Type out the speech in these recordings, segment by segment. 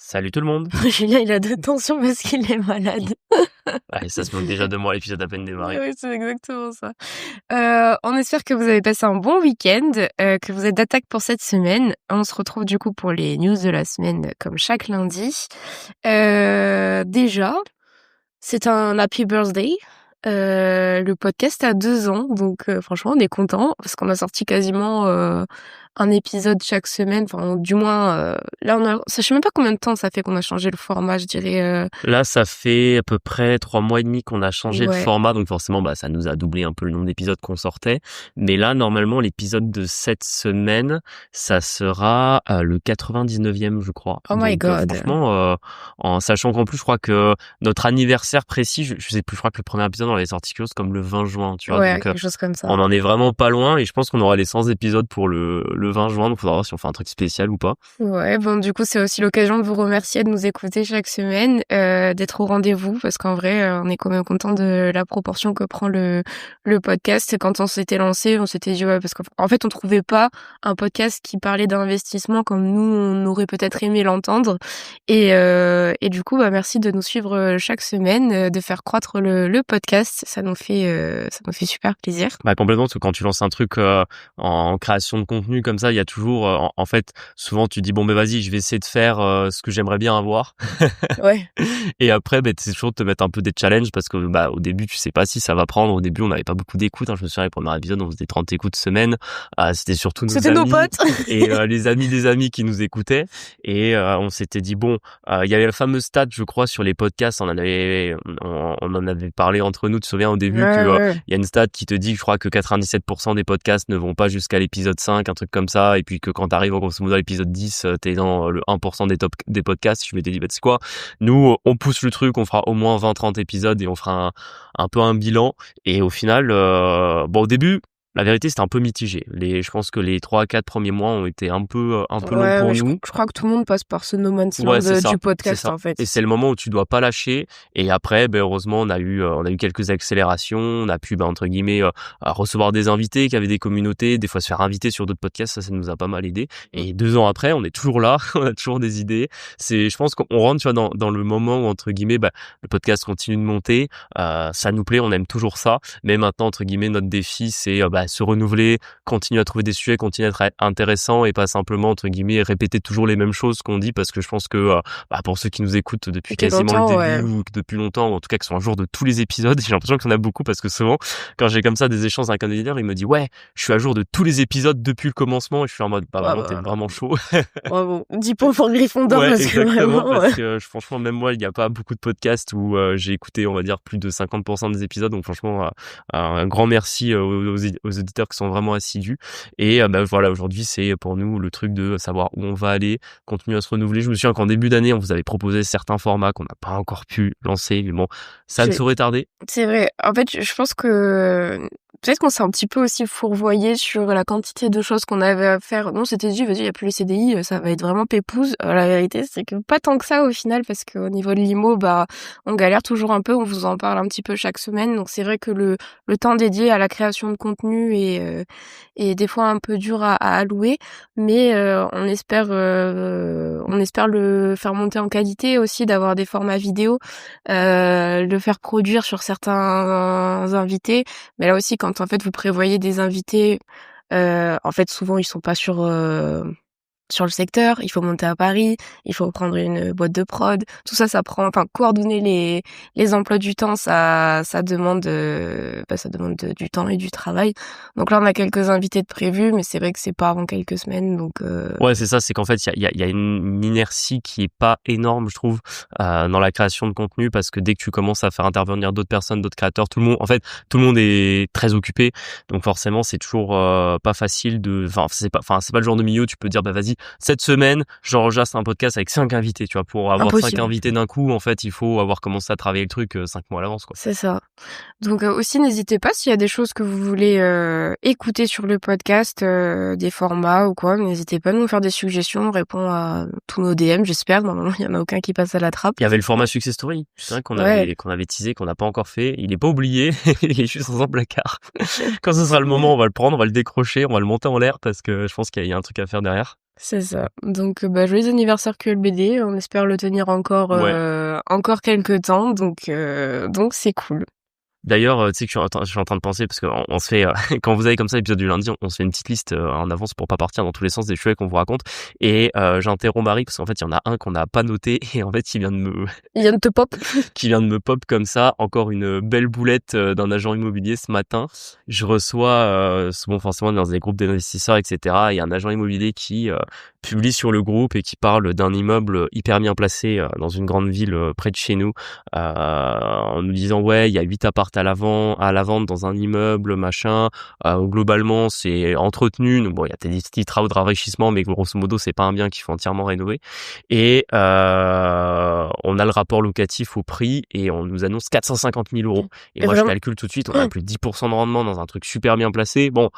Salut tout le monde. Julien, il a de tension parce qu'il est malade. Ouais, ça se moque déjà de moi, l'épisode à peine démarré. Oui, c'est exactement ça. On espère que vous avez passé un bon week-end, que vous êtes d'attaque pour cette semaine. On se retrouve du coup pour les news de la semaine comme chaque lundi. Déjà, c'est un happy birthday. Le podcast a 2 ans, donc franchement, on est content parce qu'on a sorti quasiment un épisode chaque semaine. Enfin, du moins, là, je sais même pas combien de temps ça fait qu'on a changé le format, je dirais. Là, ça fait à peu près 3 mois et demi qu'on a changé le Ouais. format, donc forcément, ça nous a doublé un peu le nombre d'épisodes qu'on sortait. Mais là, normalement, l'épisode de cette semaine, ça sera le 99e, je crois. Oh my God. Franchement, en sachant qu'en plus, je crois que notre anniversaire précis, je sais plus, je crois que le premier épisode, on l'avait sorti quelque chose comme le 20 juin, tu vois. Ouais, Donc, quelque chose comme ça. on en est vraiment pas loin et je pense qu'on aura les 100 épisodes pour le 20 juin, donc faudra voir si on fait un truc spécial ou pas. Ouais, bon, du coup, c'est aussi l'occasion de vous remercier de nous écouter chaque semaine, d'être au rendez-vous, parce qu'en vrai, on est quand même content de la proportion que prend le podcast. Et quand on s'était lancé, on s'était dit, ouais, parce qu'en fait, on trouvait pas un podcast qui parlait d'investissement comme nous, on aurait peut-être aimé l'entendre. Et du coup, merci de nous suivre chaque semaine, de faire croître le podcast. Ça nous fait super plaisir. Complètement, parce que quand tu lances un truc en création de contenu comme ça, il y a toujours, en fait, souvent tu dis bon vas-y, je vais essayer de faire ce que j'aimerais bien avoir. Ouais. Et après, c'est toujours de te mettre un peu des challenges parce que au début, tu sais pas si ça va prendre. Au début, on n'avait pas beaucoup d'écoutes. Je me souviens, les premiers épisodes, on faisait 30 écoutes semaine. C'était surtout nos C'était amis nos potes. et les amis des amis qui nous écoutaient. Et on s'était dit bon, il y avait le fameux stat, je crois, sur les podcasts. On en avait parlé entre nous. Tu te souviens au début Ouais. il y a une stat qui te dit, je crois, que 97% des podcasts ne vont pas jusqu'à l'épisode 5, un truc comme ça, et puis que quand t'arrives grosso modo à l'épisode 10, t'es dans le 1% des podcasts. Je m'étais dit, c'est quoi, nous, on pousse le truc, on fera au moins 20-30 épisodes et on fera un peu un bilan. Et au final, au début, la vérité, c'était un peu mitigé. Je pense que les 3-4 premiers mois ont été un peu longs pour nous. Je crois que tout le monde passe par ce no man's land du podcast, en fait. Et c'est le moment où tu dois pas lâcher. Et après, heureusement, on a eu quelques accélérations. On a pu, entre guillemets, recevoir des invités qui avaient des communautés, des fois se faire inviter sur d'autres podcasts. Ça nous a pas mal aidé. Et 2 ans après, on est toujours là. On a toujours des idées. Je pense qu'on rentre, tu vois, dans le moment où, entre guillemets, le podcast continue de monter. Ça nous plaît. On aime toujours ça. Mais maintenant, entre guillemets, notre défi, c'est, se renouveler, continuer à trouver des sujets, continuer à être intéressant et pas simplement, entre guillemets, répéter toujours les mêmes choses qu'on dit, parce que je pense que pour ceux qui nous écoutent depuis quasiment le début ou depuis longtemps, ou en tout cas qui sont un jour de tous les épisodes, j'ai l'impression qu'il y en a beaucoup, parce que souvent quand j'ai comme ça des échanges avec un éditeur, il me dit ouais, je suis à jour de tous les épisodes depuis le commencement, et je suis en mode vraiment t'es vraiment chaud. Bravo. 10 points pour Gryffondor, ouais, parce exactement, que vraiment, parce que franchement, même moi, il n'y a pas beaucoup de podcasts où j'ai écouté, on va dire, plus de 50% des épisodes, donc franchement un grand merci aux auditeurs qui sont vraiment assidus. Et voilà, aujourd'hui c'est pour nous le truc de savoir où on va aller, continuer à se renouveler. Je me souviens qu'en début d'année on vous avait proposé certains formats qu'on n'a pas encore pu lancer, mais bon, ça ne saurait tarder. C'est vrai. En fait, je pense que peut-être qu'on s'est un petit peu aussi fourvoyé sur la quantité de choses qu'on avait à faire. Non, c'était dit, vas-y, il n'y a plus les CDI, ça va être vraiment pépouze. La vérité, c'est que pas tant que ça au final, parce qu'au niveau de l'IMO, on galère toujours un peu, on vous en parle un petit peu chaque semaine. Donc c'est vrai que le temps dédié à la création de contenu est des fois un peu dur à allouer, mais on espère le faire monter en qualité aussi, d'avoir des formats vidéo, le faire produire sur certains invités. Mais là aussi, quand en fait vous prévoyez des invités, en fait souvent ils sont pas sur le secteur, il faut monter à Paris, il faut prendre une boîte de prod, tout ça prend, coordonner les emplois du temps, ça demande du temps et du travail. Donc là on a quelques invités de prévus, mais c'est vrai que c'est pas avant quelques semaines, donc ouais, c'est ça, c'est qu'en fait il y a une inertie qui est pas énorme, je trouve, dans la création de contenu, parce que dès que tu commences à faire intervenir d'autres personnes, d'autres créateurs, tout le monde est très occupé, donc forcément c'est toujours pas facile c'est pas le genre de milieu où tu peux dire vas-y, cette semaine j'enregistre un podcast avec 5 invités, tu vois. Pour avoir impossible. 5 invités d'un coup, en fait il faut avoir commencé à travailler le truc 5 mois à l'avance, quoi. C'est ça. Donc aussi n'hésitez pas, s'il y a des choses que vous voulez écouter sur le podcast, des formats ou quoi, n'hésitez pas à nous faire des suggestions, on répond à tous nos DM, j'espère. Normalement il y en a aucun qui passe à la trappe. Il y avait le format Success Story, c'est vrai qu'on avait teasé, qu'on n'a pas encore fait. Il est pas oublié, il est juste dans un placard. Quand ce sera le moment, on va le prendre, on va le décrocher, on va le monter en l'air, parce que je pense qu'il y a un truc à faire derrière. C'est ça. Donc, joyeux anniversaire QLBD. On espère le tenir encore, encore quelques temps. Donc c'est cool. D'ailleurs, tu sais que je suis en train de penser parce qu'on on se fait quand vous avez comme ça l'épisode du lundi, on se fait une petite liste en avance pour pas partir dans tous les sens des sujets qu'on vous raconte. Et j'interromps Marie parce qu'en fait, il y en a un qu'on n'a pas noté et en fait, il vient de te pop. qui vient de me pop comme ça. Encore une belle boulette d'un agent immobilier ce matin. Je reçois, bon, forcément dans des groupes d'investisseurs, etc. Il y a un agent immobilier qui publie sur le groupe et qui parle d'un immeuble hyper bien placé dans une grande ville près de chez nous, en nous disant ouais, il y a 8 appartements à la vente dans un immeuble, machin. Globalement, c'est entretenu. Donc bon, il y a des petits travaux de rafraîchissement, mais grosso modo, c'est pas un bien qu'il faut entièrement rénover. Et on a le rapport locatif au prix et on nous annonce 450 000 €. Et moi, vraiment, je calcule tout de suite, on a plus de 10% de rendement dans un truc super bien placé. Bon,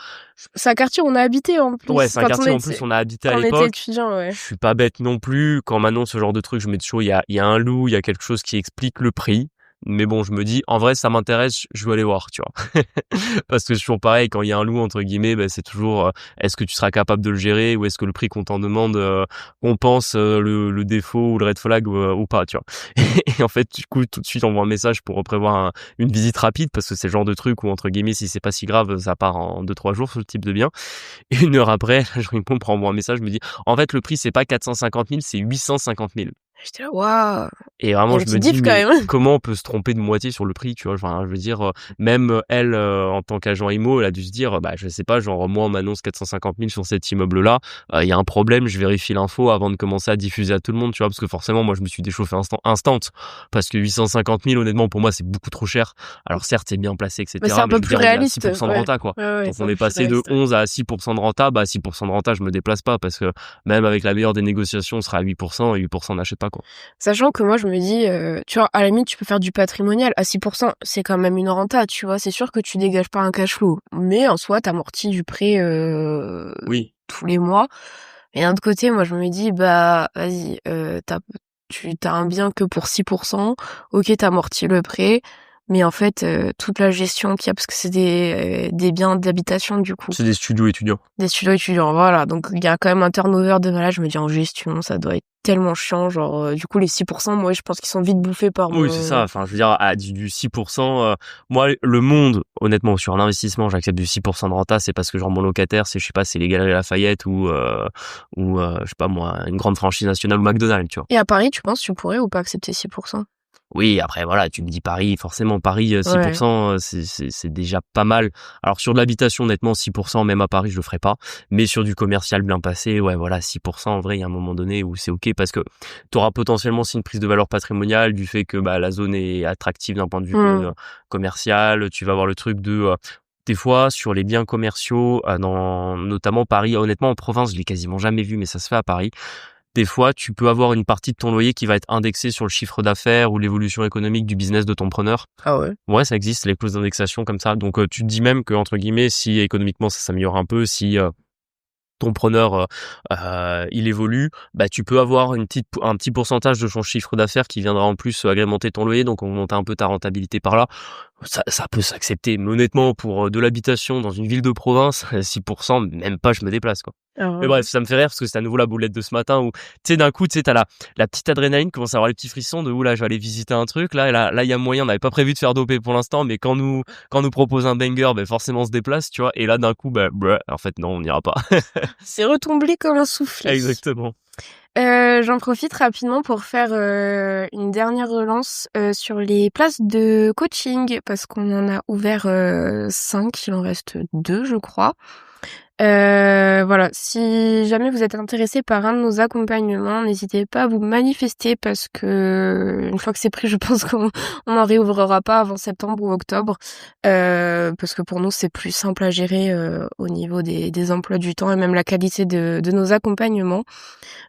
c'est un quartier où on a habité en plus. Ouais, c'est un quartier en plus on a habité à l'époque. On était étudiant, ouais. Je suis pas bête non plus. Quand on m'annonce ce genre de truc, je mets toujours, il y a un loup, il y a quelque chose qui explique le prix. Mais bon, je me dis, en vrai, ça m'intéresse, je veux aller voir, tu vois. Parce que c'est toujours pareil, quand il y a un loup, entre guillemets, c'est toujours, est-ce que tu seras capable de le gérer ou est-ce que le prix qu'on t'en demande compense le défaut ou le red flag ou pas, tu vois. Et en fait, du coup, tout de suite, on voit un message pour prévoir une visite rapide parce que c'est le genre de truc où, entre guillemets, si c'est pas si grave, ça part en 2-3 jours sur le type de bien. Et 1 heure après, je réponds pour envoyer un message, je me dis, en fait, le prix, c'est pas 450 000, c'est 850 000. J'étais là, waouh! Et vraiment, je me dis, mais comment on peut se tromper de moitié sur le prix, tu vois? Enfin, je veux dire, même elle, en tant qu'agent IMO, elle a dû se dire, je sais pas, genre, moi, on m'annonce 450 000 sur cet immeuble-là, il y a un problème, je vérifie l'info avant de commencer à diffuser à tout le monde, tu vois? Parce que forcément, moi, je me suis déchauffé instant, parce que 850 000, honnêtement, pour moi, c'est beaucoup trop cher. Alors, certes, c'est bien placé, etc. Mais c'est un peu plus réaliste. 6% de renta, quoi. Ouais, donc, on est passé de 11 à 6% de renta. 6% de renta, je me déplace pas, parce que même avec la meilleure des négociations, on sera à 8%, et 8%, on n'achète pas, quoi. Sachant que moi, je me dis, tu vois, à la limite, tu peux faire du patrimonial. À 6%, c'est quand même une renta, tu vois. C'est sûr que tu dégages pas un cash flow. Mais en soi, t'amortis du prêt oui, tous les mois. Et d'un autre côté, moi, je me dis, vas-y, t'as un bien que pour 6%. Ok, t'amortis le prêt. Mais en fait, toute la gestion qu'il y a, parce que c'est des biens d'habitation, du coup. C'est des studios étudiants. Des studios étudiants, voilà. Donc, il y a quand même un turnover de malade. Je me dis, en gestion, ça doit être tellement chiant. Genre, du coup, les 6%, moi, je pense qu'ils sont vite bouffés par Oui, c'est ça. Enfin, je veux dire, à du 6%, moi, le monde, honnêtement, sur un investissement, j'accepte du 6% de renta, c'est parce que, genre, mon locataire, c'est, je sais pas, c'est les Galeries Lafayette ou je sais pas, moi, une grande franchise nationale ou McDonald's, tu vois. Et à Paris, tu penses, tu pourrais ou pas accepter 6%? Oui, après voilà, tu me dis Paris, forcément Paris 6%, ouais. C'est déjà pas mal. Alors sur de l'habitation, honnêtement 6%, même à Paris, je le ferai pas, mais sur du commercial bien passé, ouais voilà, 6% en vrai, il y a un moment donné où c'est OK parce que tu auras potentiellement aussi une prise de valeur patrimoniale du fait que la zone est attractive d'un point de vue commercial, tu vas avoir le truc de des fois sur les biens commerciaux dans notamment Paris, honnêtement en province, je l'ai quasiment jamais vu mais ça se fait à Paris. Des fois, tu peux avoir une partie de ton loyer qui va être indexée sur le chiffre d'affaires ou l'évolution économique du business de ton preneur. Ah ouais? Ouais, ça existe, les clauses d'indexation comme ça. Donc, tu te dis même que, entre guillemets, si économiquement ça s'améliore un peu, si ton preneur il évolue, tu peux avoir un petit pourcentage de son chiffre d'affaires qui viendra en plus agrémenter ton loyer, donc augmenter un peu ta rentabilité par là. Ça peut s'accepter, mais honnêtement pour de l'habitation dans une ville de province, 6%, même pas je me déplace quoi. Mais bref, ça me fait rire parce que c'est à nouveau la boulette de ce matin où tu sais d'un coup tu sais t'as la petite adrénaline, commence à avoir les petits frissons de oula je vais aller visiter un truc là il y a moyen, on n'avait pas prévu de faire d'OP pour l'instant, mais quand nous propose un banger, forcément on se déplace, tu vois, et là d'un coup en fait non, on n'ira pas. C'est retombé comme un soufflet. Exactement. J'en profite rapidement pour faire une dernière relance sur les places de coaching parce qu'on en a ouvert 5, il en reste 2 je crois. Voilà, si jamais vous êtes intéressé par un de nos accompagnements, n'hésitez pas à vous manifester parce que une fois que c'est pris, je pense qu'on n'en réouvrira pas avant septembre ou octobre parce que pour nous c'est plus simple à gérer au niveau des emplois du temps et même la qualité de nos accompagnements.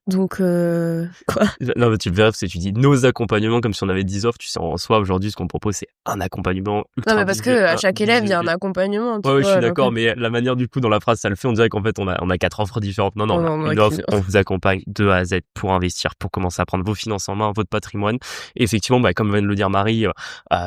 Donc quoi? Non, mais tu me verras parce que tu dis nos accompagnements comme si on avait 10 offres. Tu sais, en soi aujourd'hui ce qu'on propose c'est un accompagnement ultra. Non mais parce que à chaque élève il y a un accompagnement. Ouais, je suis d'accord, mais la manière du coup dans la phrase ça le fait, on dirait qu'en fait, on a 4 offres différentes. Non, Oh on a non, non, une offre, on vous accompagne de A à Z pour investir, pour commencer à prendre vos finances en main, votre patrimoine. Et effectivement, comme vient de le dire Marie,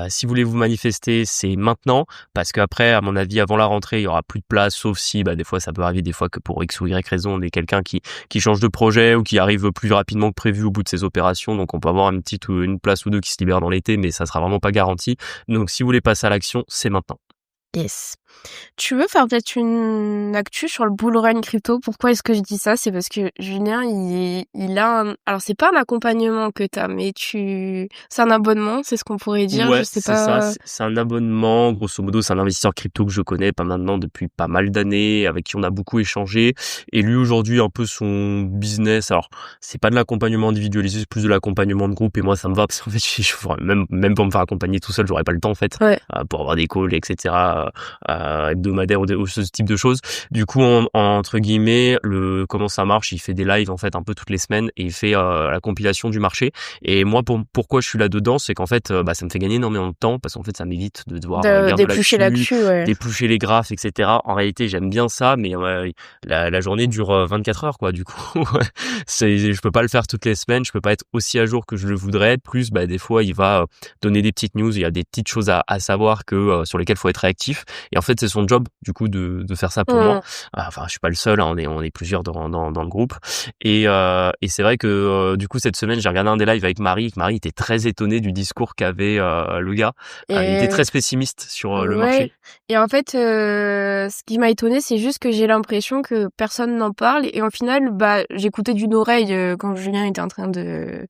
si vous voulez vous manifester, c'est maintenant, parce qu'après, à mon avis, avant la rentrée, il y aura plus de place, sauf si, des fois, ça peut arriver, des fois que pour X ou Y raison, on est quelqu'un qui change de projet ou qui arrive plus rapidement que prévu au bout de ses opérations. Donc, on peut avoir une place ou deux qui se libère dans l'été, mais ça sera vraiment pas garanti. Donc, si vous voulez passer à l'action, c'est maintenant. Yes. Tu veux faire peut-être une actu sur le bull run crypto? Pourquoi est-ce que je dis ça? C'est parce que Julien, il a alors c'est pas un accompagnement que t'as, mais c'est un abonnement, c'est ce qu'on pourrait dire, je Ouais, sais c'est ça. pas. C'est un abonnement. Grosso modo, c'est un investisseur crypto que je connais pas maintenant depuis pas mal d'années, avec qui on a beaucoup échangé. Et lui, aujourd'hui, un peu son business. Alors, c'est pas de l'accompagnement individualisé, c'est plus de l'accompagnement de groupe. Et moi, ça me va parce qu'en fait, même pour me faire accompagner tout seul, j'aurais pas le temps, en fait, Ouais. pour avoir des calls, etc., hebdomadaires ou ce type de choses. Du coup, entre guillemets, comment ça marche? Il fait des lives, en fait, un peu toutes les semaines et il fait la compilation du marché. Et moi, pourquoi je suis là-dedans, c'est qu'en fait, ça me fait gagner énormément de temps parce qu'en fait, ça m'évite de devoir lire de D'éplucher l'actu, l'actu, ouais. d'éplucher les graphes, etc. En réalité, j'aime bien ça, mais la journée dure 24 heures, quoi. Du coup, je peux pas le faire toutes les semaines, je peux pas être aussi à jour que je le voudrais. Plus, des fois, il va donner des petites news, il y a des petites choses à savoir que sur lesquelles faut être réactif. Et en fait, c'est son job, du coup, de faire ça pour moi. Enfin, je suis pas le seul, hein, on est plusieurs dans le groupe. Et c'est vrai que du coup, cette semaine, j'ai regardé un des lives avec Marie. Marie était très étonnée du discours qu'avait le gars. Il était très pessimiste sur le Ouais. marché. Et en fait, ce qui m'a étonnée, c'est juste que j'ai l'impression que personne n'en parle. Et au final, j'écoutais d'une oreille quand Julien était en train de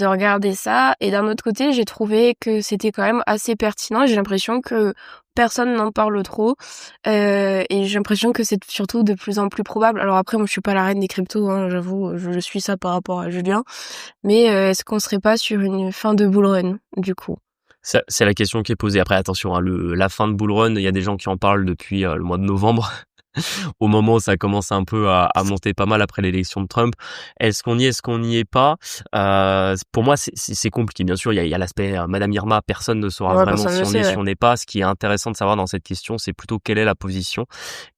regarder ça. Et d'un autre côté, j'ai trouvé que c'était quand même assez pertinent. J'ai l'impression que personne n'en parle trop. Et j'ai l'impression que c'est surtout de plus en plus probable. Alors après, moi, je suis pas la reine des cryptos, hein, j'avoue. Je suis ça par rapport à Julien. Mais est-ce qu'on serait pas sur une fin de bull run, du coup? C'est la question qui est posée. Après, attention, hein, la fin de bull run, il y a des gens qui en parlent depuis le mois de novembre. Au moment où ça commence un peu à monter pas mal après l'élection de Trump. Est-ce qu'on y est, est-ce qu'on n'y est pas? Pour moi, c'est compliqué. Bien sûr, il y a l'aspect Madame Irma, personne ne saura Ouais, vraiment personne si ne on sait, est, ouais. si on n'est pas. Ce qui est intéressant de savoir dans cette question, c'est plutôt quelle est la position.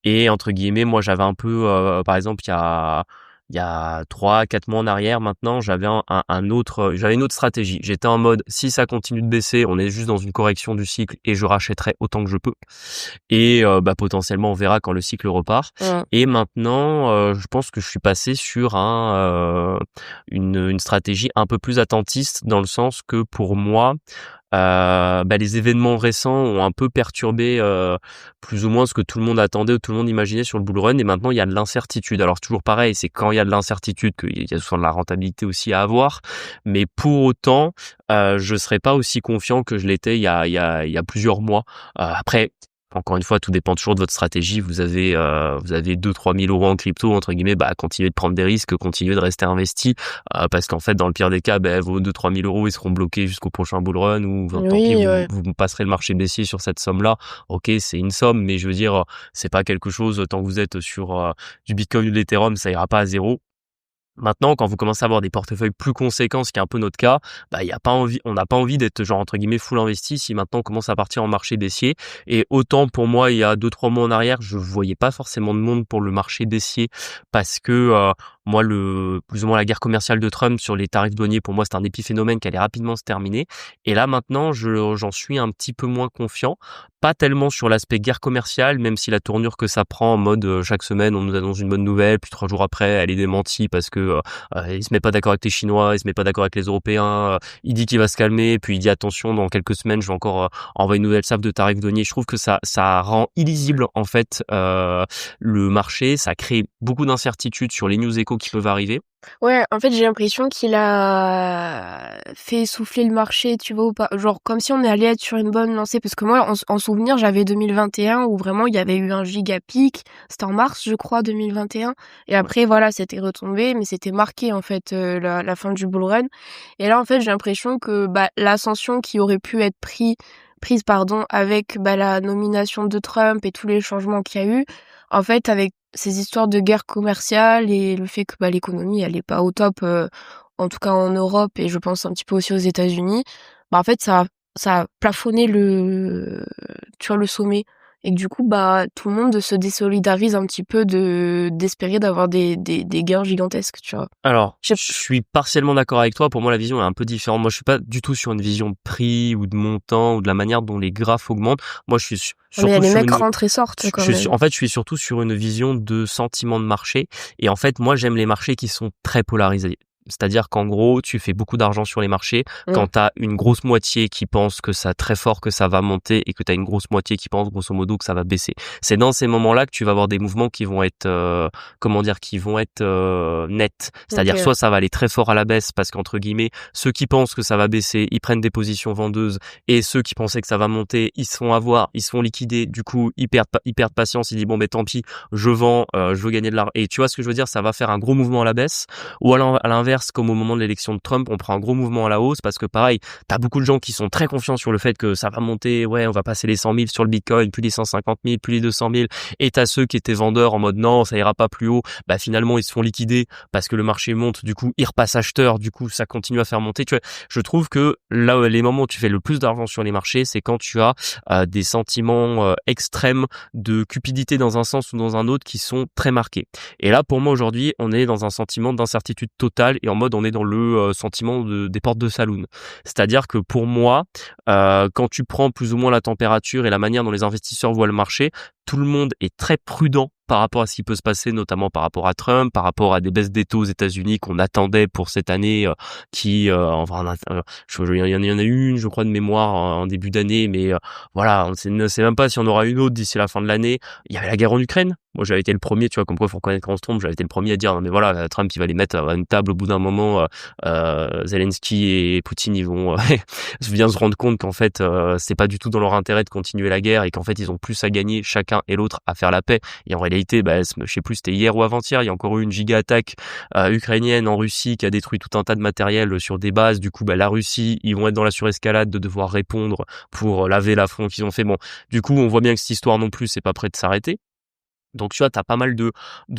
Et entre guillemets, moi, j'avais un peu, par exemple, il y a 3-4 mois en arrière, maintenant, j'avais j'avais une autre stratégie. J'étais en mode, si ça continue de baisser, on est juste dans une correction du cycle et je rachèterai autant que je peux. Et potentiellement, on verra quand le cycle repart. Et maintenant, je pense que je suis passé sur une stratégie un peu plus attentiste, dans le sens que pour moi, les événements récents ont un peu perturbé plus ou moins ce que tout le monde attendait ou tout le monde imaginait sur le bull run. Et maintenant, il y a de l'incertitude. Alors toujours pareil, c'est quand il y a de l'incertitude qu'il y a souvent de la rentabilité aussi à avoir. Mais pour autant, je serais pas aussi confiant que je l'étais il y a plusieurs mois. Après, encore une fois, tout dépend toujours de votre stratégie. Vous avez 2-3 000 euros en crypto, entre guillemets, continuez de prendre des risques, continuez de rester investi, parce qu'en fait, dans le pire des cas, vos 2-3 000 euros, ils seront bloqués jusqu'au prochain bull run, ou tant pis, Oui, ouais. vous passerez le marché baissier sur cette somme-là. Ok, c'est une somme, mais je veux dire, c'est pas quelque chose, tant que vous êtes sur du Bitcoin ou de l'Ethereum, ça ira pas à zéro. Maintenant, quand vous commencez à avoir des portefeuilles plus conséquents, ce qui est un peu notre cas, on n'a pas envie d'être genre entre guillemets full investi si maintenant on commence à partir en marché baissier. Et autant pour moi, il y a 2-3 mois en arrière, je voyais pas forcément de monde pour le marché baissier parce que moi, plus ou moins la guerre commerciale de Trump sur les tarifs douaniers, pour moi, c'est un épiphénomène qui allait rapidement se terminer. Et là, maintenant, j'en suis un petit peu moins confiant. Pas tellement sur l'aspect guerre commerciale, même si la tournure que ça prend en mode chaque semaine, on nous annonce une bonne nouvelle, puis 3 jours après, elle est démentie parce que il se met pas d'accord avec les Chinois, il se met pas d'accord avec les Européens, il dit qu'il va se calmer, puis il dit attention, dans quelques semaines, je vais encore envoyer une nouvelle salve de tarifs douaniers. Je trouve que ça rend illisible, en fait, le marché, ça crée beaucoup d'incertitudes sur les news échos qui peuvent arriver. Ouais, en fait, j'ai l'impression qu'il a fait souffler le marché, tu vois, ou pas. Genre, comme si on allait être sur une bonne lancée. Parce que moi, en souvenir, j'avais 2021 où vraiment il y avait eu un giga pic. C'était en mars, je crois, 2021. Et après, voilà, c'était retombé, mais c'était marqué, en fait, la fin du bull run. Et là, en fait, j'ai l'impression que l'ascension qui aurait pu être prise, avec la nomination de Trump et tous les changements qu'il y a eu, en fait, avec ces histoires de guerre commerciale et le fait que l'économie elle est pas au top, en tout cas en Europe et je pense un petit peu aussi aux États-Unis, en fait ça a plafonné le sommet. et que du coup, tout le monde se désolidarise un petit peu d'espérer d'avoir des gains gigantesques, tu vois. Alors, je suis partiellement d'accord avec toi. Pour moi, la vision est un peu différente. Moi, je suis pas du tout sur une vision de prix ou de montant ou de la manière dont les graphes augmentent. Moi, je suis surtout Mais les sur mecs une... rentrent et sortent quand même. En fait, je suis surtout sur une vision de sentiment de marché. Et en fait, moi, j'aime les marchés qui sont très polarisés. C'est-à-dire qu'en gros, tu fais beaucoup d'argent sur les marchés quand tu as une grosse moitié qui pense que ça très fort, que ça va monter et que tu as une grosse moitié qui pense grosso modo que ça va baisser. C'est dans ces moments-là que tu vas avoir des mouvements qui vont être nets. C'est-à-dire soit ça va aller très fort à la baisse parce qu'entre guillemets, ceux qui pensent que ça va baisser, ils prennent des positions vendeuses et ceux qui pensaient que ça va monter, ils se font avoir, ils se font liquider, du coup, ils perdent patience, ils disent bon tant pis, je vends, je veux gagner de l'argent. Et tu vois ce que je veux dire, ça va faire un gros mouvement à la baisse ou à l'inverse, comme au moment de l'élection de Trump, on prend un gros mouvement à la hausse parce que pareil, t'as beaucoup de gens qui sont très confiants sur le fait que ça va monter, ouais, on va passer les 100 000 sur le Bitcoin, puis les 150 000, puis les 200 000, et t'as ceux qui étaient vendeurs en mode non, ça ira pas plus haut, finalement ils se font liquider parce que le marché monte, du coup ils repassent acheteurs, du coup ça continue à faire monter. Tu vois, je trouve que là, les moments où tu fais le plus d'argent sur les marchés, c'est quand tu as des sentiments extrêmes de cupidité dans un sens ou dans un autre qui sont très marqués. Et là, pour moi aujourd'hui, on est dans un sentiment d'incertitude totale et en mode on est dans le sentiment des portes de saloon. C'est-à-dire que pour moi, quand tu prends plus ou moins la température et la manière dont les investisseurs voient le marché, tout le monde est très prudent par rapport à ce qui peut se passer, notamment par rapport à Trump, par rapport à des baisses des taux aux États-Unis qu'on attendait pour cette année, il y en a eu une, je crois, de mémoire en début d'année, mais voilà, on ne sait même pas si on aura une autre d'ici la fin de l'année. Il y avait la guerre en Ukraine. Moi, j'avais été le premier, tu vois, comme quoi il faut reconnaître qu'on se trompe, j'avais été le premier à dire, non mais voilà, Trump, il va les mettre à une table au bout d'un moment, Zelensky et Poutine, ils vont bien se rendre compte qu'en fait, c'est pas du tout dans leur intérêt de continuer la guerre et qu'en fait, ils ont plus à gagner chacun et l'autre à faire la paix. Et en réalité, je sais plus, c'était hier ou avant-hier, il y a encore eu une giga-attaque ukrainienne en Russie qui a détruit tout un tas de matériel sur des bases. Du coup, la Russie, ils vont être dans la surescalade de devoir répondre pour laver l'affront qu'ils ont fait. Bon, du coup, on voit bien que cette histoire non plus, c'est pas prêt de s'arrêter. Donc tu vois, t'as pas mal de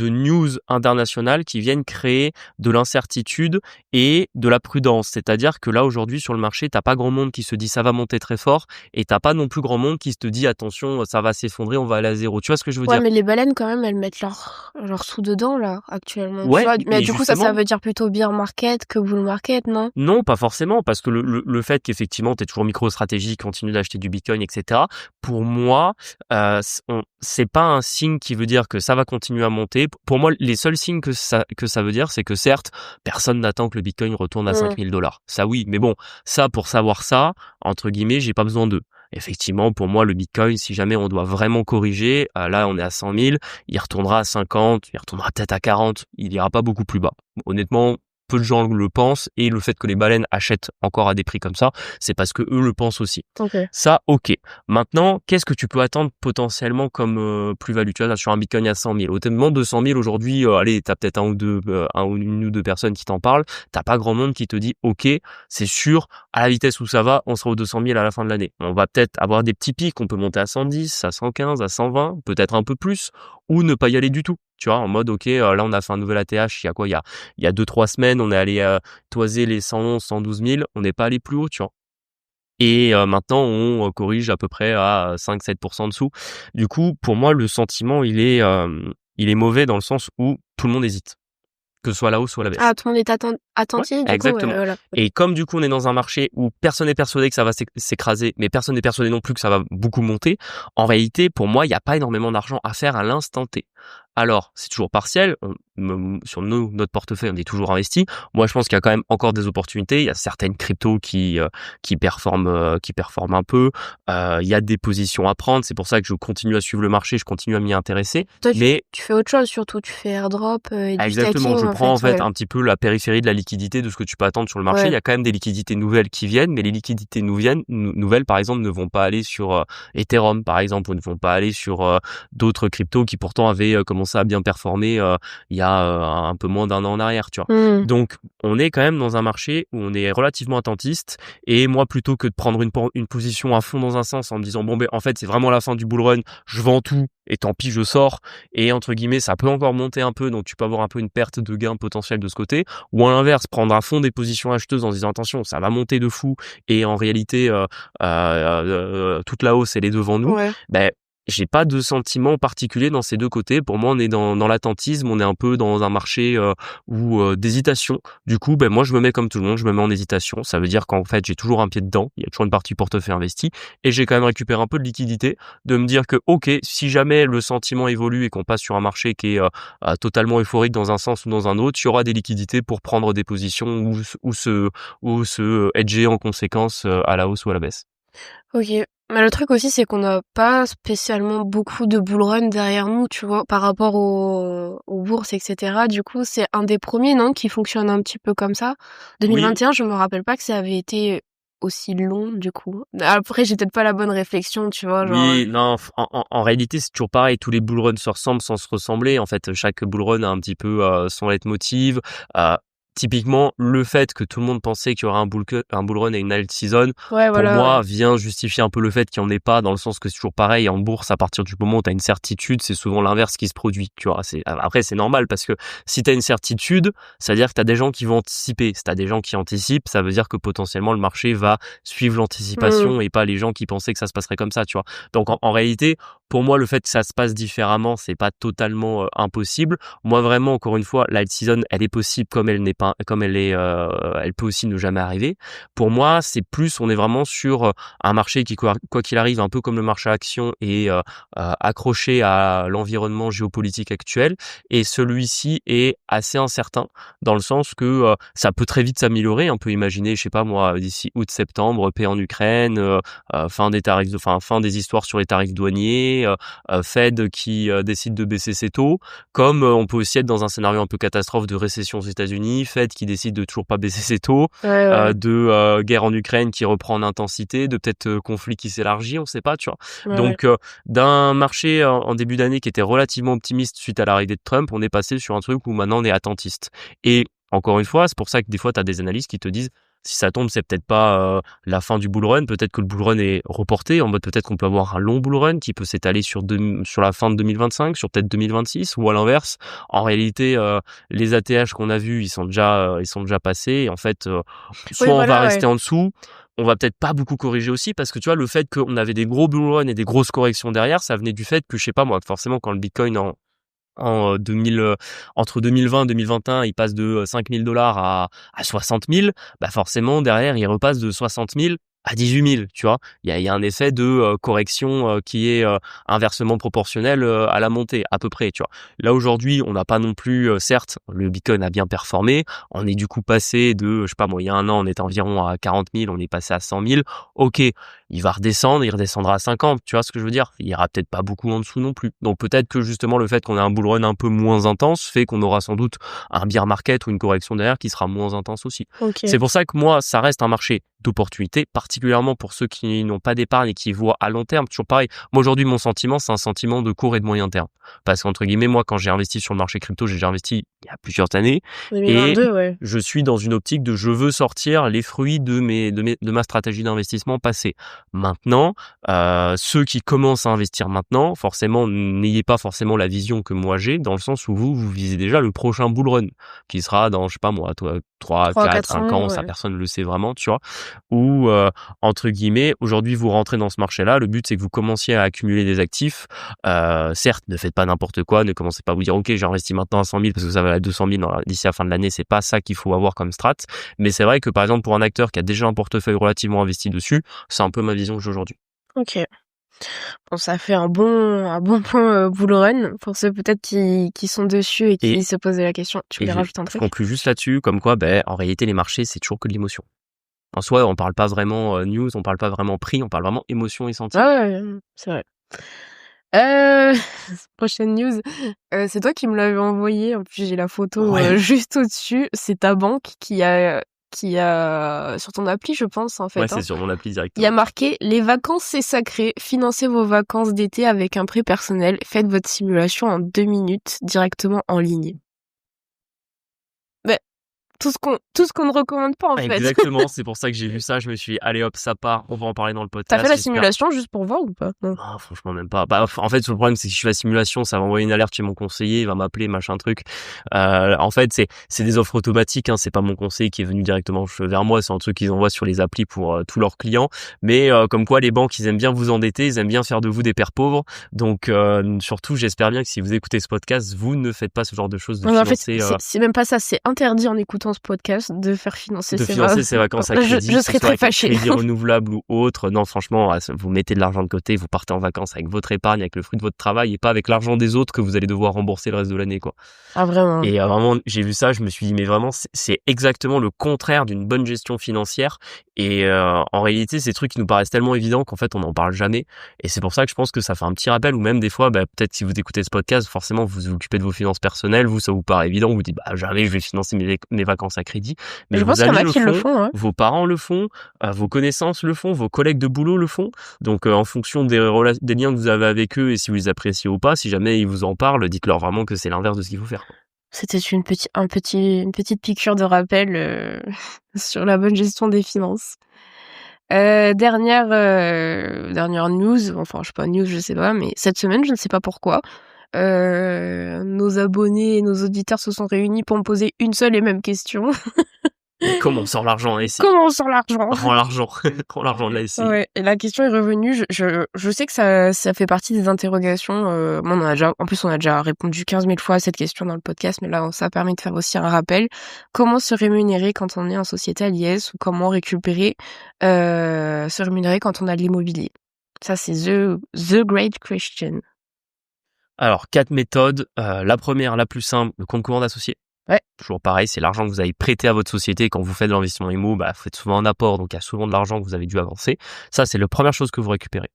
news internationales qui viennent créer de l'incertitude et de la prudence. C'est-à-dire que là aujourd'hui sur le marché, t'as pas grand monde qui se dit ça va monter très fort et t'as pas non plus grand monde qui te dit attention, ça va s'effondrer, on va aller à zéro. Tu vois ce que je veux dire? Ouais, mais les baleines quand même, elles mettent leur sous dedans là actuellement. Ouais, tu vois, mais du coup ça justement, veut dire plutôt bear market que bull market, non? non, pas forcément, parce que le fait qu'effectivement t'es toujours micro-stratégie, continue d'acheter du Bitcoin, etc. Pour moi, c'est pas un signe qui veut dire que ça va continuer à monter. Pour moi, les seuls signes que ça veut dire, c'est que certes, personne n'attend que le Bitcoin retourne à 5 000 $. Ça oui, mais bon, ça pour savoir ça, entre guillemets, j'ai pas besoin d'eux. Effectivement, pour moi, le Bitcoin, si jamais on doit vraiment corriger, là, on est à 100 000, il retournera à 50, il retournera peut-être à 40, il ira pas beaucoup plus bas. Honnêtement, peu de gens le pensent et le fait que les baleines achètent encore à des prix comme ça, c'est parce que eux le pensent aussi. Okay. Ça, ok. Maintenant, qu'est-ce que tu peux attendre potentiellement comme plus-value? Tu vois, sur un Bitcoin à 100 000. Au tellement de 200 000 aujourd'hui, allez, t'as peut-être une ou deux personnes qui t'en parlent. T'as pas grand monde qui te dit, ok, c'est sûr, à la vitesse où ça va, on sera aux 200 000 à la fin de l'année. On va peut-être avoir des petits pics, on peut monter à 110, à 115, à 120, peut-être un peu plus, ou ne pas y aller du tout. Tu vois, en mode, ok, là, on a fait un nouvel ATH, il y a quoi? Il y a 2-3 semaines, on est allé toiser les 111, 112 000, on n'est pas allé plus haut, tu vois. Et maintenant, on corrige à peu près à 5-7% dessous. Du coup, pour moi, le sentiment, il est mauvais dans le sens où tout le monde hésite. Que ce soit la hausse ou la baisse. Ah, tout le monde est attentif, Ouais, du exactement. coup, voilà. Et comme du coup, on est dans un marché où personne n'est persuadé que ça va s'écraser, mais personne n'est persuadé non plus que ça va beaucoup monter, en réalité, pour moi, il n'y a pas énormément d'argent à faire à l'instant T. Alors, c'est toujours partiel. Sur notre portefeuille, on est toujours investi. Moi, je pense qu'il y a quand même encore des opportunités. Il y a certaines cryptos qui performent un peu. Il y a des positions à prendre. C'est pour ça que je continue à suivre le marché. Je continue à m'y intéresser. Toi, mais tu fais autre chose surtout. Tu fais airdrop et du exactement. staking, Je prends en fait ouais. un petit peu la périphérie de la liquidité de ce que tu peux attendre sur le marché. Ouais. Il y a quand même des liquidités nouvelles qui viennent, mais les liquidités nouvelles, par exemple, ne vont pas aller sur Ethereum, par exemple, ou ne vont pas aller sur d'autres cryptos qui pourtant avaient commencé à bien performer il y a un peu moins d'un an en arrière, tu vois. Donc, on est quand même dans un marché où on est relativement attentiste. Et moi, plutôt que de prendre une position à fond dans un sens en me disant, bon, en fait, c'est vraiment la fin du bull run, je vends tout et tant pis, je sors. Et entre guillemets, ça peut encore monter un peu, donc tu peux avoir un peu une perte de gain potentiel de ce côté. Ou à l'inverse, prendre à fond des positions acheteuses en se disant, attention, ça va monter de fou. Et en réalité, toute la hausse, elle est devant nous. Ouais. j'ai pas de sentiment particulier dans ces deux côtés. Pour moi, on est dans l'attentisme, on est un peu dans un marché d'hésitation. Du coup, moi, je me mets comme tout le monde, je me mets en hésitation. Ça veut dire qu'en fait, j'ai toujours un pied dedans. Il y a toujours une partie portefeuille investi et j'ai quand même récupéré un peu de liquidité, de me dire que, ok, si jamais le sentiment évolue et qu'on passe sur un marché qui est totalement euphorique dans un sens ou dans un autre, il y aura des liquidités pour prendre des positions ou se hedger en conséquence à la hausse ou à la baisse. Ok. Mais le truc aussi, c'est qu'on n'a pas spécialement beaucoup de bull run derrière nous, tu vois, par rapport aux bourses, etc. Du coup, c'est un des premiers, non, qui fonctionne un petit peu comme ça. Oui, 2021, je me rappelle pas que ça avait été aussi long, du coup. Après, j'ai peut-être pas la bonne réflexion, tu vois, genre... oui, non, en réalité, c'est toujours pareil. Tous les bull runs se ressemblent sans se ressembler. En fait, chaque bull run a un petit peu son leitmotiv. Euh, Typiquement, le fait que tout le monde pensait qu'il y aurait un bull run et une alt season, Ouais, pour voilà, moi, ouais. vient justifier un peu le fait qu'il n'y en ait pas, dans le sens que c'est toujours pareil. En bourse, à partir du moment où tu as une certitude, c'est souvent l'inverse qui se produit. Tu vois, après, c'est normal parce que si tu as une certitude, ça veut dire que tu as des gens qui vont anticiper. Si tu as des gens qui anticipent, ça veut dire que potentiellement le marché va suivre l'anticipation et pas les gens qui pensaient que ça se passerait comme ça, tu vois. Donc, en réalité, pour moi, le fait que ça se passe différemment, c'est pas totalement impossible. Moi, vraiment, encore une fois, la season, elle est possible comme elle n'est pas, comme elle est, elle peut aussi ne jamais arriver. Pour moi, c'est plus, on est vraiment sur un marché qui, quoi qu'il arrive, un peu comme le marché action, est accroché à l'environnement géopolitique actuel. Et celui-ci est assez incertain dans le sens que ça peut très vite s'améliorer. On peut imaginer, je sais pas moi, d'ici août-septembre, paix en Ukraine, fin des histoires sur les tarifs douaniers, Fed qui décide de baisser ses taux, comme on peut aussi être dans un scénario un peu catastrophe de récession aux États-Unis, Fed qui décide de toujours pas baisser ses taux, Ouais, ouais, de guerre en Ukraine qui reprend en intensité, de peut-être conflit qui s'élargit, on sait pas, tu vois. ouais, ouais. Donc d'un marché en début d'année qui était relativement optimiste suite à l'arrivée de Trump, on est passé sur un truc où maintenant on est attentiste. Et encore une fois, c'est pour ça que des fois tu as des analystes qui te disent si ça tombe, c'est peut-être pas la fin du bull run, peut-être que le bull run est reporté, en mode peut-être qu'on peut avoir un long bull run qui peut s'étaler sur la fin de 2025, sur peut-être 2026, ou à l'inverse, en réalité, les ATH qu'on a vus, ils sont déjà passés, et en fait, Oui, soit on va voilà, ouais. rester en dessous, on va peut-être pas beaucoup corriger aussi, parce que tu vois, le fait qu'on avait des gros bull runs et des grosses corrections derrière, ça venait du fait que, je sais pas moi, forcément quand le Bitcoin en 2000 entre 2020 et 2021, il passe de 5 000 $ à 60 000, bah forcément derrière il repasse de 60 000 à 18 000, tu vois. Il y a un effet de correction qui est inversement proportionnel à la montée à peu près, tu vois. Là aujourd'hui, on n'a pas non plus certes, le Bitcoin a bien performé, on est du coup passé de je sais pas moi, il y a un an, on était environ à 40 000, on est passé à 100 000. OK, il va redescendre, il redescendra à 50, tu vois ce que je veux dire? Il ira peut-être pas beaucoup en dessous non plus. Donc peut-être que justement le fait qu'on ait un bull run un peu moins intense fait qu'on aura sans doute un bear market ou une correction derrière qui sera moins intense aussi. Ok. C'est pour ça que moi, ça reste un marché d'opportunité, particulièrement pour ceux qui n'ont pas d'épargne et qui voient à long terme. Toujours pareil. Moi aujourd'hui, mon sentiment, c'est un sentiment de court et de moyen terme. Parce qu'entre guillemets, moi, quand j'ai investi sur le marché crypto, j'ai déjà investi il y a plusieurs années et 2022, ouais. je suis dans une optique de je veux sortir les fruits de ma stratégie d'investissement passée. Maintenant, ceux qui commencent à investir maintenant, forcément, n'ayez pas forcément la vision que moi j'ai, dans le sens où vous visez déjà le prochain bull run, qui sera dans, je sais pas moi, 3, 3 4, 4 5 ans, ans, ça ouais. personne ne le sait vraiment, tu vois. Ou, entre guillemets, aujourd'hui vous rentrez dans ce marché-là, le but c'est que vous commenciez à accumuler des actifs. Certes, ne faites pas n'importe quoi, ne commencez pas à vous dire, ok, j'ai investi maintenant à 100 000 parce que ça va à 200 000 d'ici la fin de l'année, c'est pas ça qu'il faut avoir comme strat. Mais c'est vrai que par exemple, pour un acteur qui a déjà un portefeuille relativement investi dessus, c'est un peu ma vision que j'ai aujourd'hui. Ok. Bon, ça fait un bon point bull run pour ceux peut-être qui sont dessus et Et, qui se posaient la question. Tu et voulais je, rajouter un je truc? conclue juste là-dessus, comme quoi, en réalité, les marchés, c'est toujours que de l'émotion. En soi, on parle pas vraiment news, on parle pas vraiment prix, on parle vraiment émotion et Ah sentiment. ouais, c'est vrai. Euh... Prochaine news. C'est toi qui me l'avais envoyé. En plus, j'ai la photo Ouais. juste au-dessus. C'est ta banque qui a sur ton appli, je pense, en Ouais, fait, c'est hein. sur mon appli Il y a directement. marqué: les vacances, c'est sacré. Financez vos vacances d'été avec un prêt personnel. Faites votre simulation en 2 minutes directement en ligne. tout ce qu'on ne recommande pas, en fait. Exactement, c'est pour ça que j'ai vu ça, je me suis dit, allez hop, ça part, on va en parler dans le podcast. T'as fait la simulation juste pour voir ou pas? Non, franchement, même pas. Bah, en fait, le problème, c'est que si je fais la simulation, ça va envoyer une alerte chez mon conseiller, il va m'appeler, machin truc. En fait, c'est des offres automatiques, hein, c'est pas mon conseiller qui est venu directement vers moi, c'est un truc qu'ils envoient sur les applis pour tous leurs clients. Mais comme quoi, les banques, ils aiment bien vous endetter, ils aiment bien faire de vous des pères pauvres. Donc, surtout, j'espère bien que si vous écoutez ce podcast, vous ne faites pas ce genre de choses de financer. En fait, c'est même pas ça, c'est interdit en écoutant ce podcast de faire financer ses vacances à crédit. Je serais très fâchée. Crédit renouvelable ou autre. Non, franchement, vous mettez de l'argent de côté, vous partez en vacances avec votre épargne, avec le fruit de votre travail et pas avec l'argent des autres que vous allez devoir rembourser le reste de l'année, quoi. Ah, vraiment. Et vraiment, j'ai vu ça, je me suis dit, mais vraiment, c'est exactement le contraire d'une bonne gestion financière. Et en réalité, ces trucs qui nous paraissent tellement évidents qu'en fait, on n'en parle jamais. Et c'est pour ça que je pense que ça fait un petit rappel, ou même des fois, peut-être si vous écoutez ce podcast, forcément, vous vous occupez de vos finances personnelles, vous, ça vous paraît évident, vous vous dites, jamais je vais financer mes vacances à crédit. Mais je pense qu'il y en a qui le font, hein. Vos parents le font, vos connaissances le font, vos collègues de boulot le font. Donc, en fonction des liens que vous avez avec eux et si vous les appréciez ou pas, si jamais ils vous en parlent, dites-leur vraiment que c'est l'inverse de ce qu'il faut faire. C'était une petite piqûre de rappel sur la bonne gestion des finances. Dernière news, enfin je sais pas news, je sais pas, mais cette semaine, je ne sais pas pourquoi, nos abonnés et nos auditeurs se sont réunis pour me poser une seule et même question. Comment on sort l'argent ici? Comment on sort l'argent? Rends l'argent de la SCI. Ouais, et la question est revenue. Je sais que ça fait partie des interrogations. On a déjà répondu 15 000 fois à cette question dans le podcast, mais là, ça permet de faire aussi un rappel. Comment se rémunérer quand on est en société à l'IS ou comment récupérer, se rémunérer quand on a de l'immobilier? Ça, c'est the great question. Alors, 4 méthodes. La première, la plus simple, le compte courant d'associé. Ouais. Toujours pareil, c'est l'argent que vous avez prêté à votre société. Quand vous faites de l'investissement immo, vous faites souvent un apport, donc il y a souvent de l'argent que vous avez dû avancer. Ça, c'est la première chose que vous récupérez.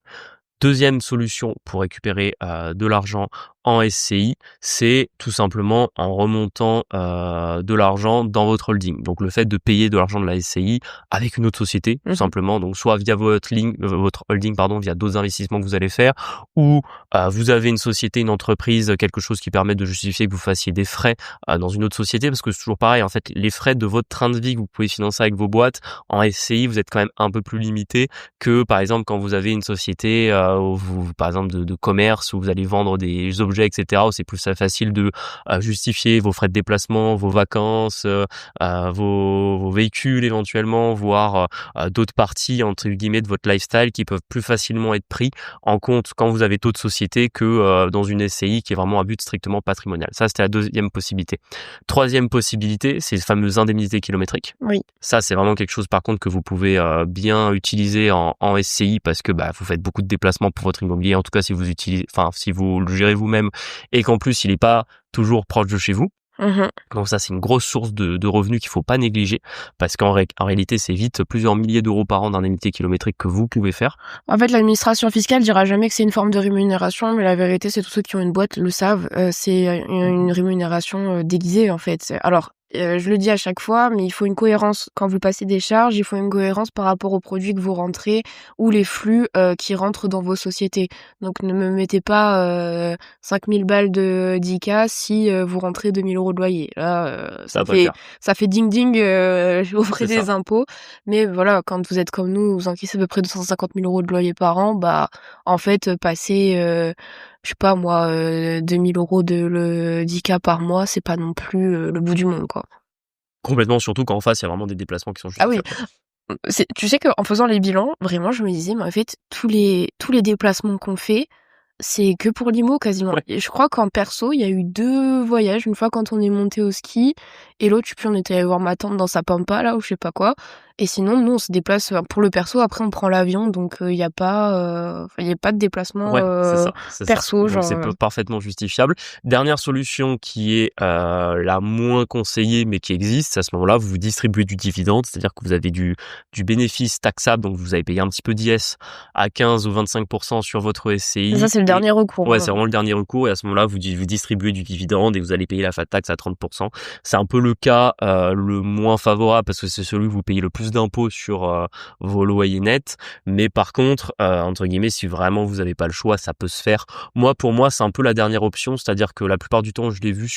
Deuxième solution pour récupérer de l'argent en SCI, c'est tout simplement en remontant de l'argent dans votre holding. Donc le fait de payer de l'argent de la SCI avec une autre société, tout simplement. Donc soit via votre holding, via d'autres investissements que vous allez faire, ou vous avez une société, une entreprise, quelque chose qui permet de justifier que vous fassiez des frais dans une autre société, parce que c'est toujours pareil. En fait, les frais de votre train de vie que vous pouvez financer avec vos boîtes en SCI, vous êtes quand même un peu plus limité que par exemple quand vous avez une société par exemple de commerce où vous allez vendre des objets, etc., où c'est plus facile de justifier vos frais de déplacement, vos vacances, vos véhicules éventuellement, voire d'autres parties entre guillemets de votre lifestyle qui peuvent plus facilement être pris en compte quand vous avez d'autres sociétés que dans une SCI qui est vraiment à but strictement patrimonial. Ça, c'était la deuxième possibilité. Troisième possibilité, c'est les fameuses indemnités kilométriques. Oui. Ça, c'est vraiment quelque chose par contre que vous pouvez bien utiliser en SCI parce que vous faites beaucoup de déplacements pour votre immobilier, en tout cas si vous le gérez vous-même et qu'en plus il n'est pas toujours proche de chez vous. Donc ça, c'est une grosse source de revenus qu'il faut pas négliger parce qu'en réalité, c'est vite plusieurs milliers d'euros par an d'indemnité kilométrique que vous pouvez faire. En fait, l'administration fiscale dira jamais que c'est une forme de rémunération, mais la vérité, c'est tous ceux qui ont une boîte le savent. C'est une rémunération déguisée, en fait. Alors, je le dis à chaque fois, mais il faut une cohérence. Quand vous passez des charges, il faut une cohérence par rapport aux produits que vous rentrez ou les flux qui rentrent dans vos sociétés. Donc ne me mettez pas 5000 balles de d'ICA si vous rentrez 2000 € de loyer. Là, ça fait ding-ding auprès des impôts. Mais voilà, quand vous êtes comme nous, vous encaissez à peu près 250 000 € de loyer par an, en fait, passer... je sais pas moi, 2000 € d'ICA par mois, c'est pas non plus le bout du monde, quoi. Complètement, surtout quand en face, il y a vraiment des déplacements qui sont justifiés. Ah oui. Tu sais qu'en faisant les bilans, vraiment, je me disais, mais en fait, tous les déplacements qu'on fait, c'est que pour l'IMO quasiment. Ouais. Et je crois qu'en perso, il y a eu 2 voyages, une fois quand on est monté au ski, et l'autre, on était allé voir ma tante dans sa pampa, là, ou je sais pas quoi. Et sinon, nous, on se déplace pour le perso, après on prend l'avion, donc il y a pas de déplacement perso. C'est parfaitement justifiable. Dernière solution qui est la moins conseillée, mais qui existe, à ce moment-là, vous vous distribuez du dividende, c'est-à-dire que vous avez du bénéfice taxable, donc vous avez payé un petit peu d'IS à 15 ou 25% sur votre SCI. Et ça, c'est le dernier recours. Ouais, c'est vraiment le dernier recours, et à ce moment-là, vous distribuez du dividende et vous allez payer la fat tax à 30%. C'est un peu le cas le moins favorable parce que c'est celui où vous payez le plus plus d'impôts sur vos loyers nets. Mais par contre, entre guillemets, si vraiment vous avez pas le choix, ça peut se faire. Pour moi, c'est un peu la dernière option, c'est-à-dire que la plupart du temps, je l'ai vu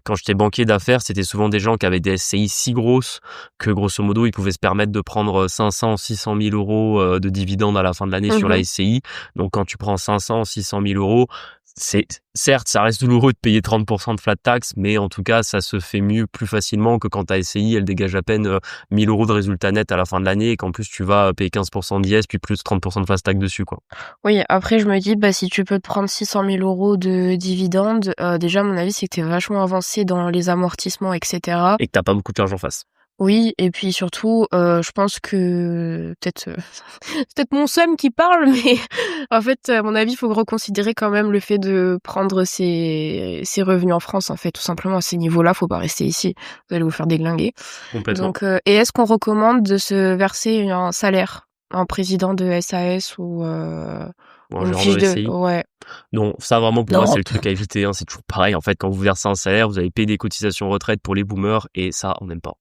quand j'étais banquier d'affaires, c'était souvent des gens qui avaient des SCI si grosses que grosso modo, ils pouvaient se permettre de prendre 500, 600 000 euros de dividendes à la fin de l'année sur la SCI. Donc quand tu prends 500, 600 000 euros, certes, ça reste douloureux de payer 30% de flat tax, mais en tout cas, ça se fait mieux, plus facilement que quand ta SCI, elle dégage à peine 1000 euros de résultat net à la fin de l'année et qu'en plus tu vas payer 15% d'IS puis plus 30% de flat tax dessus, quoi. Oui, après, je me dis, si tu peux te prendre 600 000 euros de dividendes, déjà, à mon avis, c'est que t'es vachement avancé dans les amortissements, etc. Et que t'as pas beaucoup d'argent face. Oui, et puis surtout, je pense que peut-être peut-être mon seum qui parle, mais en fait, à mon avis, il faut reconsidérer quand même le fait de prendre ses revenus en France, en fait, tout simplement. À ces niveaux-là, faut pas rester ici. Vous allez vous faire déglinguer. Complètement. Donc, et est-ce qu'on recommande de se verser un salaire, un président de SAS ou une Genre fiche de de... SCI. Ouais. Non, ça vraiment pour Non. moi c'est le truc à éviter, hein. C'est toujours pareil. En fait, quand vous versez un salaire, vous allez payer des cotisations retraite pour les boomers et ça, on n'aime pas.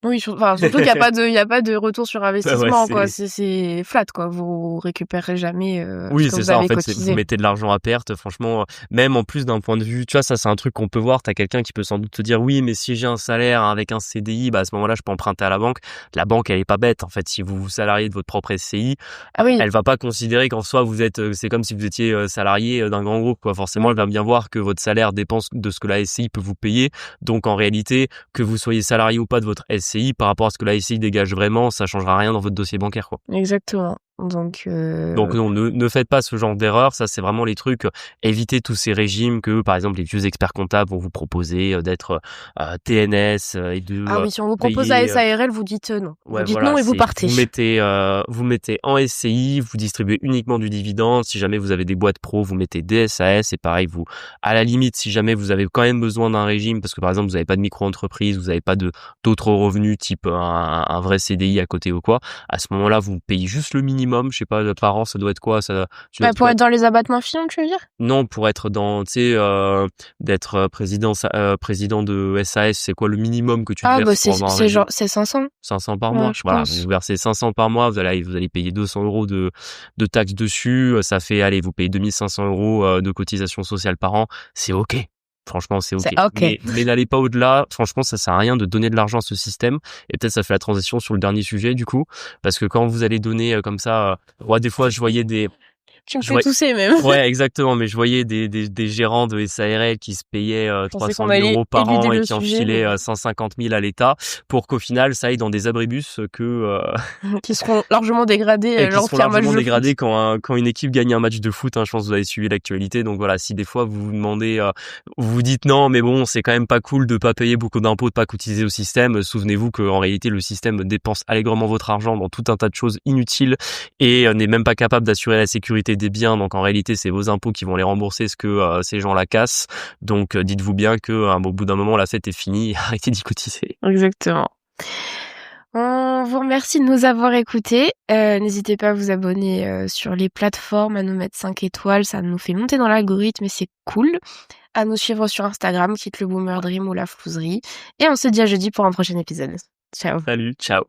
Oui, surtout qu'il y a pas de retour sur investissement, ouais, quoi. C'est flat, quoi. Vous récupérerez jamais Oui, ce que c'est vous ça. En avez fait, cotisé. vous mettez de l'argent à perte. Franchement, même en plus d'un point de vue, tu vois, ça c'est un truc qu'on peut voir. T'as quelqu'un qui peut sans doute te dire, oui, mais si j'ai un salaire avec un CDI, à ce moment-là, je peux emprunter à la banque. La banque, elle est pas bête. En fait, si vous vous salariez de votre propre SCI, Ah oui. elle va pas considérer qu'en soi c'est comme si vous étiez salarié d'un grand groupe, quoi. Forcément, elle va bien voir que votre salaire dépend de ce que la SCI peut vous payer. Donc, en réalité, que vous soyez salarié ou pas de votre SCI, par rapport à ce que la SCI dégage vraiment, ça changera rien dans votre dossier bancaire, quoi. Exactement. Donc non, ne faites pas ce genre d'erreur. Ça, c'est vraiment les trucs. Évitez tous ces régimes que, par exemple, les vieux experts comptables vont vous proposer d'être TNS et de Ah oui, si on vous propose payer, la SARL, vous dites non. Ouais, vous dites voilà, non et vous partez. vous mettez en SCI, vous distribuez uniquement du dividende. Si jamais vous avez des boîtes pro, vous mettez des SAS et pareil, à la limite, si jamais vous avez quand même besoin d'un régime, parce que par exemple, vous n'avez pas de micro-entreprise, vous n'avez pas d'autres revenus type un vrai CDI à côté ou quoi, à ce moment-là, vous payez juste le minimum. Je sais pas, par an, ça doit être quoi, Pour être dans les abattements finaux, tu veux dire? Non, pour être d'être président de SAS, c'est quoi le minimum que tu verses pour avoir un régime? C'est 500. 500 par Ouais, mois. je Voilà, pense. vous versez 500 par mois, vous allez payer 200 euros de taxes dessus. Ça fait, allez, vous payez 2500 euros de cotisation sociale par an. C'est OK. Franchement, c'est OK. C'est OK. Mais n'allez pas au-delà. Franchement, ça sert à rien de donner de l'argent à ce système. Et peut-être ça fait la transition sur le dernier sujet, du coup. Parce que quand vous allez donner comme ça, des fois, je voyais Tu me fais tousser même. Ouais, exactement, mais je voyais des gérants de SARL qui se payaient 300 000 euros par an et qui enfilaient 150 000 à l'État pour qu'au final, ça aille dans des abribus qui seront largement dégradés quand une équipe gagne un match de foot, hein. Je pense que vous avez suivi l'actualité. Donc voilà, si des fois vous vous demandez, vous vous dites non, mais bon, c'est quand même pas cool de pas payer beaucoup d'impôts, de pas cotiser au système. Souvenez-vous qu'en réalité, le système dépense allègrement votre argent dans tout un tas de choses inutiles et n'est même pas capable d'assurer la sécurité des biens. Donc en réalité, c'est vos impôts qui vont les rembourser ce que ces gens la cassent. Donc dites-vous bien que au bout d'un moment, la fête est finie. Arrêtez d'y cotiser. Exactement. On vous remercie de nous avoir écoutés. N'hésitez pas à vous abonner sur les plateformes, à nous mettre 5 étoiles, ça nous fait monter dans l'algorithme et c'est cool. À nous suivre sur Instagram, quitte le Boomer Dream ou la Flouserie. Et on se dit à jeudi pour un prochain épisode. Ciao. Salut, ciao.